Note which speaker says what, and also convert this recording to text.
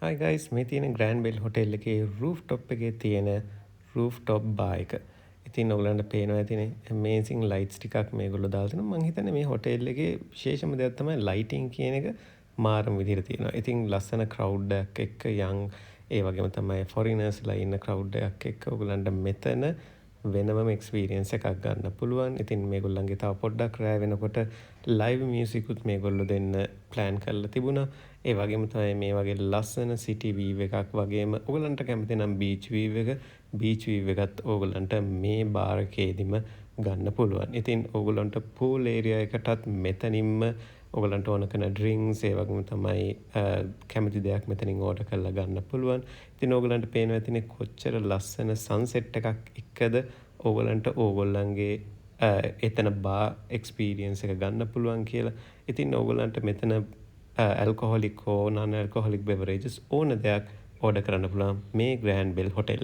Speaker 1: හයි guys මේ තියෙන grand bell hotel එකේ රූෆ්ටොප් එකේ තියෙන රූෆ්ටොප් බාර් එක. ඉතින් ඔයගලන්ට පේනවා ඇතිනේ ඇමේසින් ලයිට්ස් ටිකක් මේගොල්ලෝ දාලා තිනවා. මම හිතන්නේ මේ හොටෙල් එකේ විශේෂම දෙයක් තමයි ලයිටින් කියන එක මාරම විදිහට තියෙනවා. ඉතින් ලස්සන ක්‍රවුඩ් එකක් එක්ක යන් ඒ වගේම තමයි ෆොරිනර්ස්ලා ඉන්න ක්‍රවුඩ් එකක් එක්ක ඔයගලන්ට මෙතන වෙනමම එක්ස්පීරියන්ස් එකක් ගන්න පුළුවන්. ඉතින් මේගොල්ලන්ගේ තව පොඩ්ඩක් රෑ වෙනකොට ලයිව් මියුසිකුත් මේගොල්ලෝ දෙන්න ප්ලෑන් කරලා තිබුණා. ඒ වගේම තමයි මේ වගේ ලස්සන සිටි වීව් එකක් වගේම ඔයගලන්ට කැමති නම් බීච් වීව් එක බීච් වීව් එකත් ඕගලන්ට මේ බාර් එකේදීම ගන්න පුළුවන්. ඉතින් ඕගලන්ට පූල් ඒරියා එකටත් මෙතනින්ම ඔයගලන්ට ඕන කරන ඩ්‍රින්ක්ස් ඒ වගේම තමයි කැමති දෙයක් මෙතනින් ඕඩර් කරලා ගන්න පුළුවන්. ඉතින් ඕගලන්ට පේනවා ඇතිනේ කොච්චර ලස්සන සන්සෙට් එකක් එක්කද ඕගලන්ට ඕගොල්ලන්ගේ එතන බා එක්ස්පීරියන්ස් එක ගන්න පුළුවන් කියලා. ඉතින් ඕගලන්ට මෙතන ඇල්කොහොලික් හෝ නන් ඇල්කොහොලික් බෙවරේජස් ඕන දෙයක් ඕඩර් කරන්න පුළුවන් මේ ග්‍රෑන්ඩ් බෙල් හොටෙල්